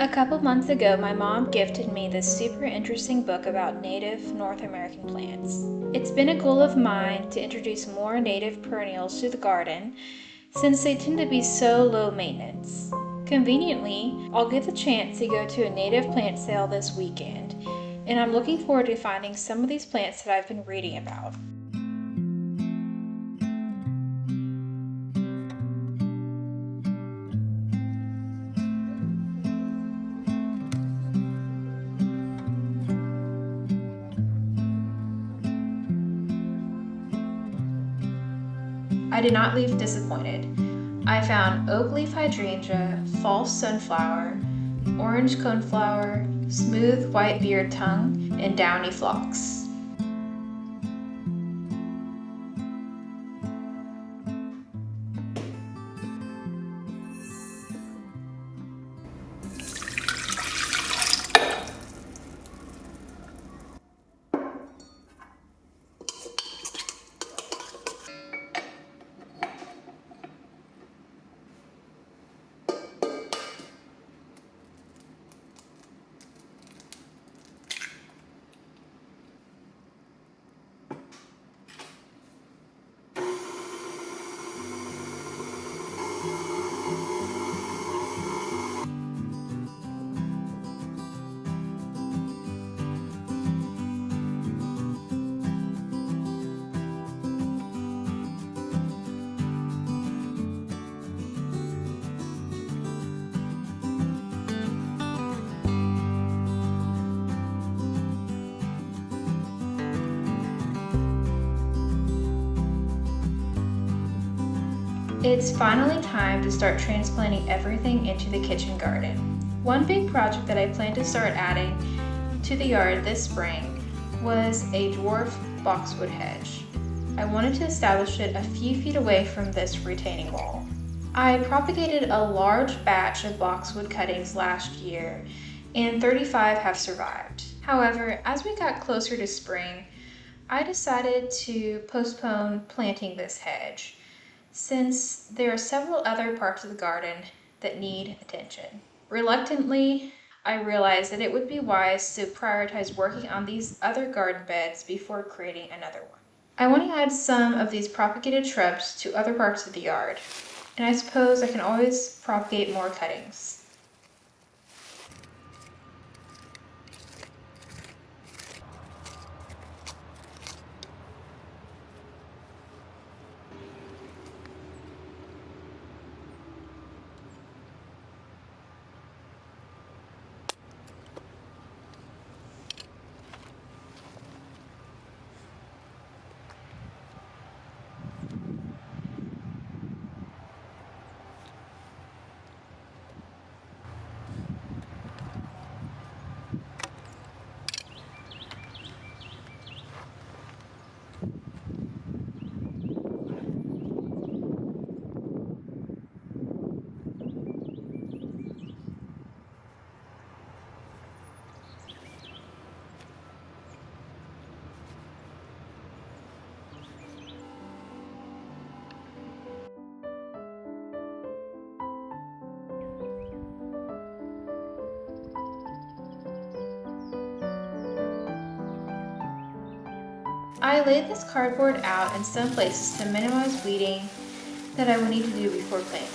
A couple months ago, my mom gifted me this super interesting book about native North American plants. It's been a goal of mine to introduce more native perennials to the garden since they tend to be so low maintenance. Conveniently, I'll get the chance to go to a native plant sale this weekend, and I'm looking forward to finding some of these plants that I've been reading about. I did not leave disappointed. I found oak leaf hydrangea, false sunflower, orange coneflower, smooth white beard tongue, and downy phlox. It's finally time to start transplanting everything into the kitchen garden. One big project that I plan to start adding to the yard this spring was a dwarf boxwood hedge. I wanted to establish it a few feet away from this retaining wall. I propagated a large batch of boxwood cuttings last year, and 35 have survived. However, as we got closer to spring, I decided to postpone planting this hedge, since there are several other parts of the garden that need attention. Reluctantly, I realized that it would be wise to prioritize working on these other garden beds before creating another one. I want to add some of these propagated shrubs to other parts of the yard, and I suppose I can always propagate more cuttings. I laid this cardboard out in some places to minimize weeding that I will need to do before planting.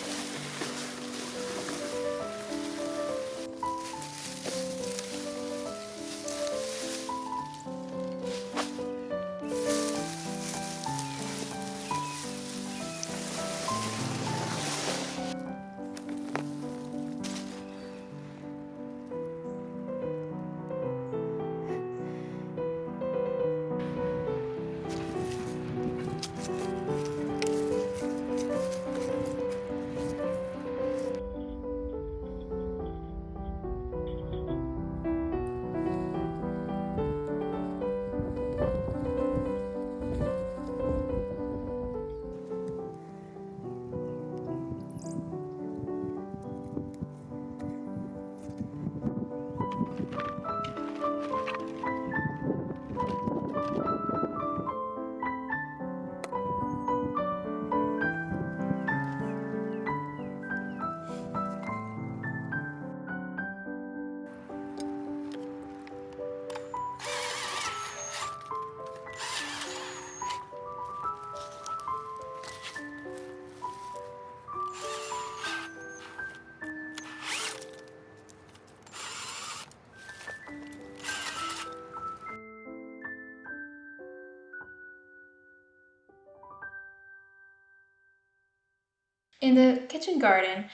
In the kitchen garden,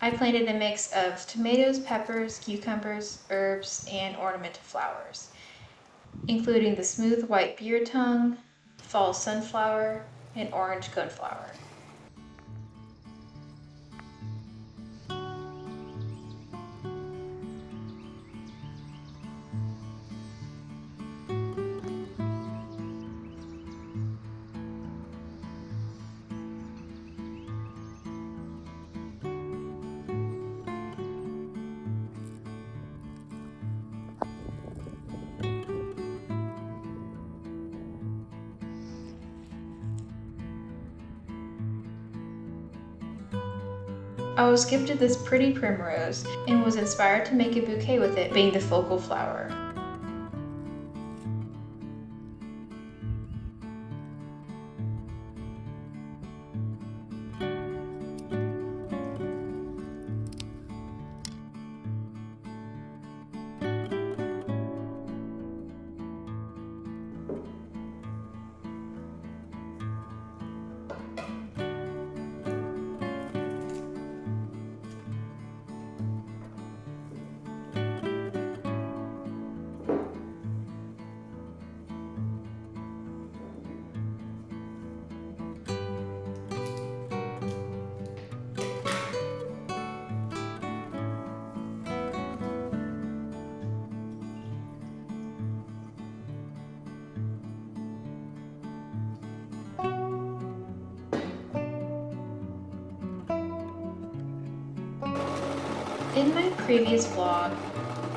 I planted a mix of tomatoes, peppers, cucumbers, herbs, and ornamental flowers, including the smooth white beard tongue, fall sunflower, and orange coneflower. I was gifted this pretty primrose and was inspired to make a bouquet with it being the focal flower. In my previous vlog,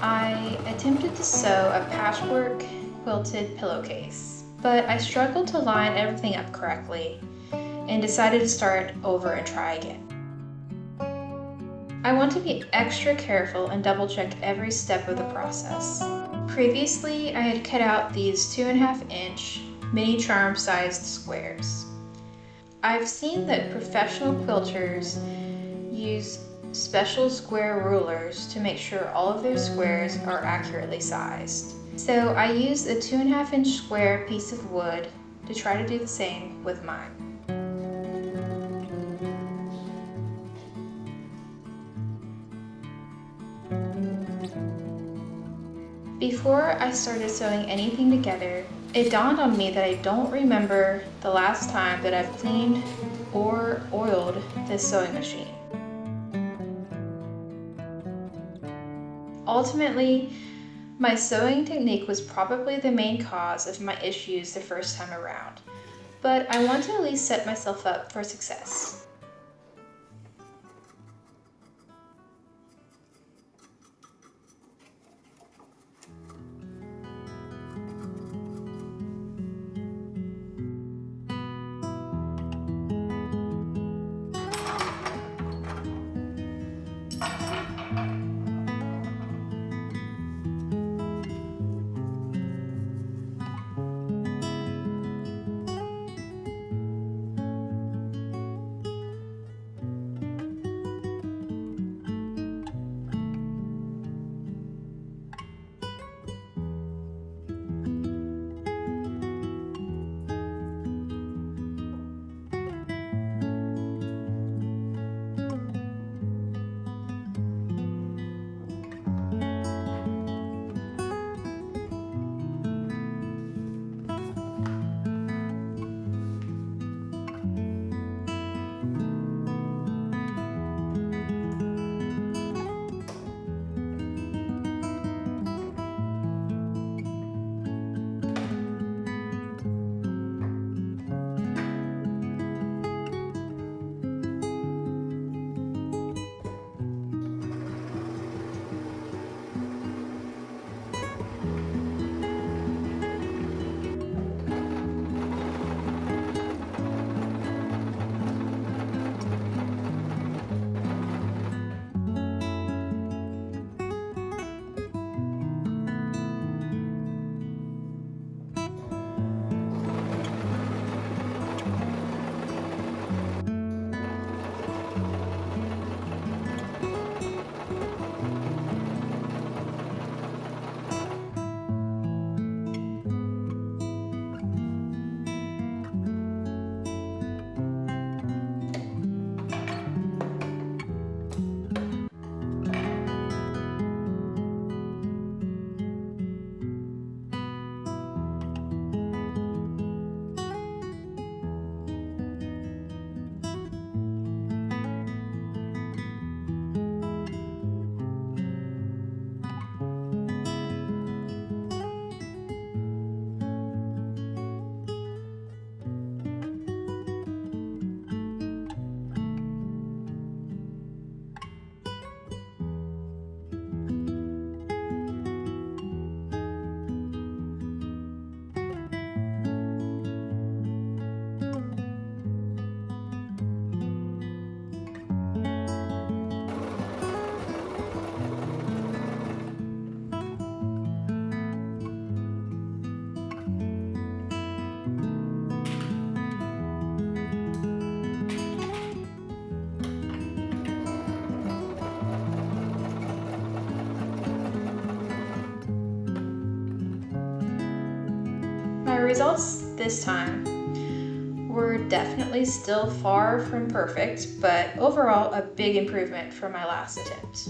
I attempted to sew a patchwork quilted pillowcase, but I struggled to line everything up correctly and decided to start over and try again. I want to be extra careful and double check every step of the process. Previously, I had cut out these 2.5-inch mini charm sized squares. I've seen that professional quilters use special square rulers to make sure all of their squares are accurately sized. So I used a 2.5-inch square piece of wood to try to do the same with mine. Before I started sewing anything together, it dawned on me that I don't remember the last time that I've cleaned or oiled this sewing machine. Ultimately, my sewing technique was probably the main cause of my issues the first time around, but I want to at least set myself up for success. results this time were definitely still far from perfect, but overall a big improvement from my last attempt.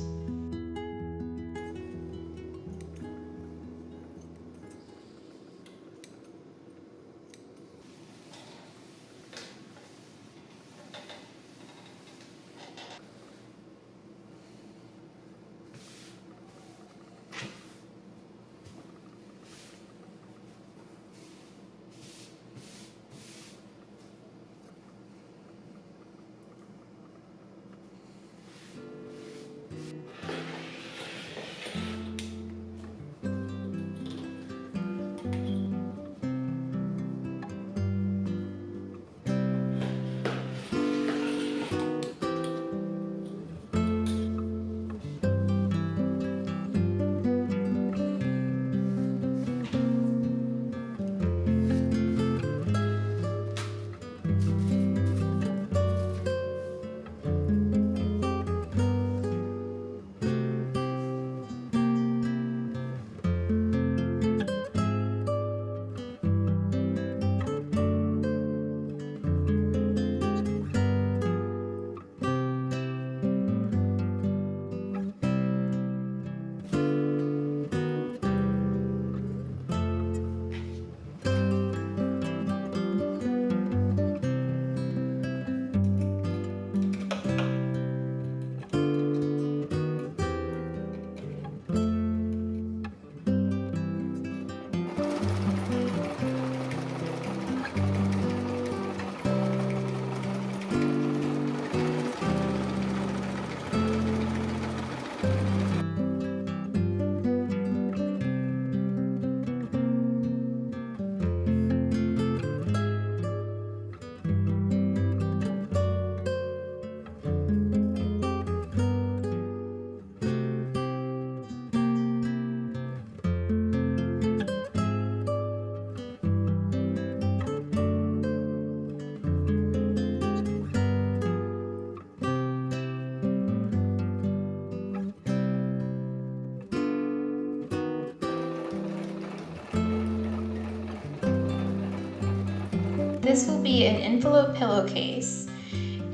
This will be an envelope pillowcase,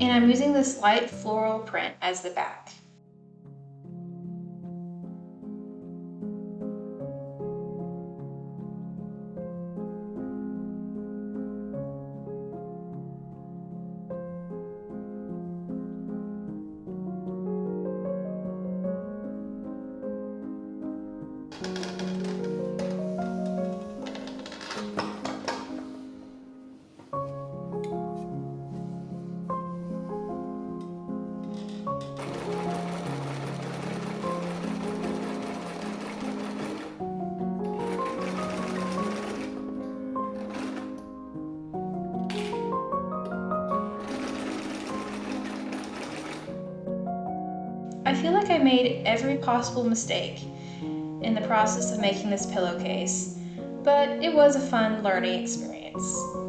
and I'm using this light floral print as the back. I feel like I made every possible mistake in the process of making this pillowcase, but it was a fun learning experience.